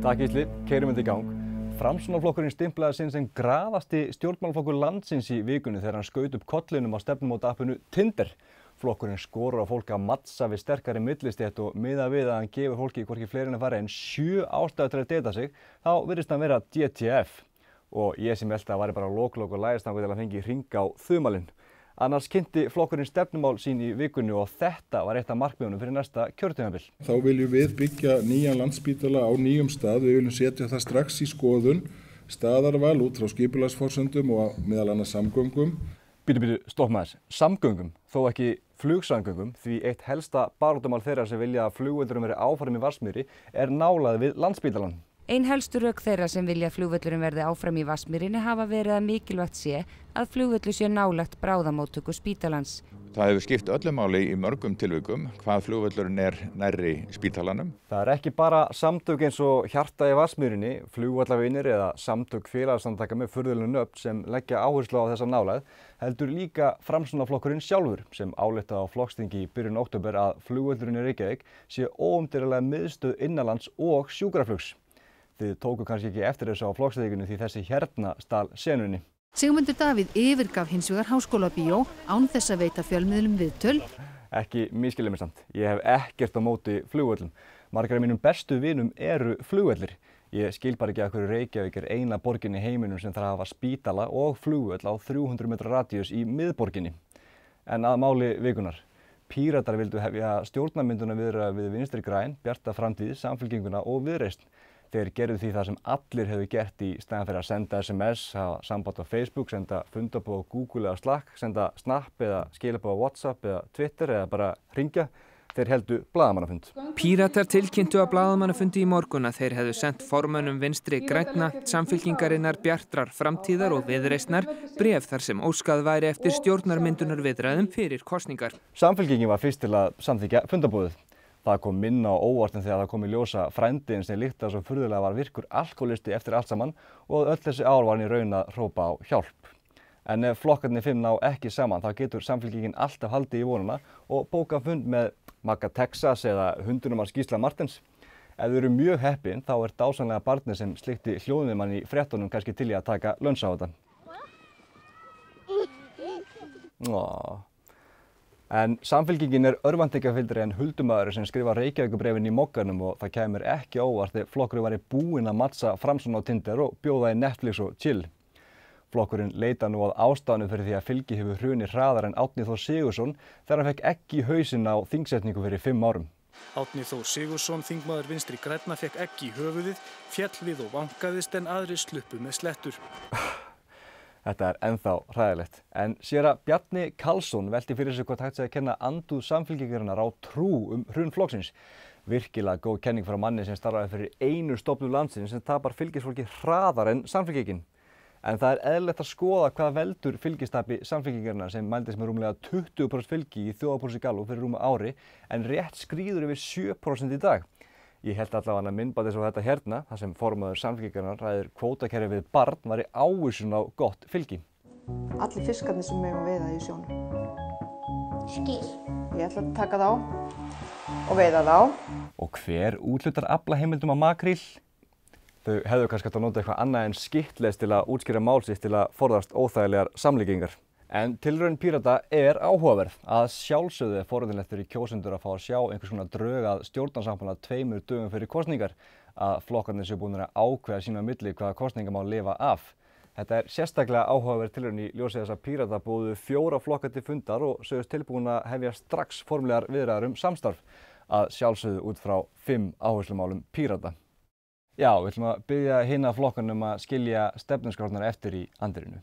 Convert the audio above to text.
Takk Gísli, keyrum þetta í gang. Framsóknarflokkurinn stimplaði sinn sem graðasti stjórnmálaflokkur landsins í vikunni þegar hann skaut upp kollinum á stefnumótaappinu Tinder. Flokkurinn skorar á fólk að mattsa við sterkari millistétt og miðað við að hann gefur fólki hvorki fleiri en að fara en 7 ástæður til að deyta sig, þá virðist hann vera DTF. Og ég sem held að það væri bara lok og lægistangur til að fengi hring á þumalinn. Annars kynnti flokkurinn stefnumál sín í vikunni og þetta var eitt af markmiðunum fyrir næsta kjörtímabil. Þá viljum við byggja nýjan Landspítala á nýjum stað. Við viljum setja það strax í skoðun, staðarval út frá skipulagsforsendum og meðal annars samgöngum. Bíddu, stopp maður. Samgöngum, þó ekki flugsamgöngum, því eitt helsta baráttumál þeirra sem vilja að flugvöllurinn verði áfram í Vatnsmýri nálægð við Landspítalann. Ein helstu rök þeirra sem vilja að flugvöllurinn verði áfram í Vatnsmýrinni hafa verið að mikilvægt sé að flugvöllur sé nálægt bráðamóttöku spítalans. Það hefur skipt öllu máli í mörgum tilvikum hvað flugvöllurinn nærri spítalanum. Það ekki bara samtök eins og Hjarta í Vatnsmýrinni, flugvallavinir eða samtök félagasamtaka með furðulegum nöfn sem leggja áherslu á þessa nálægð, heldur líka Framsóknarflokkurinn sjálfur sem ályktaði á flokksþingi í byrjun október að flugvöllurinn í Reykjavík sé óumdeilanlega miðstöð innanlands og sjúkraflugs. Þið tóku kannski ekki eftir þessu á flokksþinginu því þessi hérna stal senunni. Sigmundur Davíð yfirgaf hins vegar Háskólabíó án þess að veita fjölmiðlum viðtöl. Ekki misskilja mig samt. Ég hef ekkert á móti flugvöllum. Margar af mínum bestu vinum eru flugvellir. Ég skil bara ekki að hverju Reykjavík eina borgin í heiminum sem þarf að hafa spítala og flugvöll á 300 metra radíus í miðborginni. En að máli vikunar. Píratar vildu hefja stjórnarmynduna við Vinstri græn, Bjarta framtíð, Samfylkinguna og Viðreisn. Þeir gerðu því það sem allir hefðu gert í staðan fyrir að senda SMS, hafa samband á Facebook, senda fundabóð á Google eða Slack, senda Snap eða skilabóð á WhatsApp eða Twitter eða bara hringja. Þeir heldu blaðamannafund. Píratar tilkynntu á blaðamannafundi í morgun að þeir hefðu sendt formönnum Vinstri grænna, Samfylkingarinnar, Bjartrar framtíðar og Viðreisnar bréf þar sem óskað væri eftir stjórnarmyndunarviðræðum fyrir kosningar. Samfylkingin var fyrst til að samþykkja fundabóðið. Það kom minna á óvart en þegar það kom í ljósa frændiðinn sem lyktaði svo furðulega var virkur alkoholisti eftir allt saman og öll þessi ár var hann í raun að hrópa á hjálp. En ef flokkarnir 5 ná ekki saman þá getur Samfylkingin alltaf haldið í vonuna og bókað fund með Magga Texas eða hundunum hans Gísla Martins. Ef þau eru mjög heppin þá dásamlega barnið sem slíkti hljóðið mann í fréttunum kannski til í að taka lönns á þetta. En Samfylkingin örvæntingafyllri en huldumaður sem skrifa Reykjavíkurbréfin í Mogganum og það kæmur ekki óvart þegar flokkurinn væri búinn að mattsa Framsókn á Tinder og bjóða í Netflix og chill. Flokkurinn leita nú að ástæðunum fyrir því að fylgi hefur hrunið hraðar en Árni Þór Sigurðsson þegar hann fekk egg í hausinn á þingsetningu fyrir 5 árum. Árni Þór Sigurðsson, þingmaður Vinstri grænna, fekk egg í höfuðið, féll við og vankaðist en aðrir sluppu með slettur. Þetta ennþá hræðilegt. En séra Bjarni Karlsson velti fyrir sig hvort hægt sé að kenna andúð Samfylkingarinnar á trú hrun flokksins. Virkilega góð kenning frá manni sem starfaði fyrir einu stofnun landsins sem tapar fylgisfólki hraðar en Samfylkingin. En það eðlilegt að skoða hvað veldur fylgistapi Samfylkingarinnar sem mældist með rúmlega 20% fylgi í þjóðarpúlsi Gallup fyrir rúmu ári en rétt skríður yfir 7% í dag. Ég held allavega að myndbandið svo þetta hérna, þar sem formaður Samfylkingarinnar ræðir kvótakerfi við barn væri ávísun á gott fylgi. Allir fiskarnir sem megum veiða í sjónum. Skil. Ég ætla að taka þá og veiða þá. Og hver úthlutar aflaheimildum á makríl? Þau hefðu kannski átt að nota eitthvað annað en skittlest til að útskýra mál sitt til að forðast óþægilegar samlíkingar. En tilraun Pírata áhugaverð. Að sjálfsögðu forvitnilegt fyrir kjósendur að fá að sjá einhvers konar drög að stjórnarsáttmála 2 dögum fyrir kosningar, að flokkarnir séu búnir að ákveða sín á milli hvaða kosningar má lifa af. Þetta sérstaklega áhugaverð tilraun í ljósi þess að Pírata boðuðu 4 flokka til fundar og sögðust tilbúin að hefja strax formlegar viðræður samstarf, að sjálfsögðu út frá 5 áherslumálum Pírata. Já, við ætlum að biðja hina flokkanum að skilja stefnuskrárnar eftir í andirinu.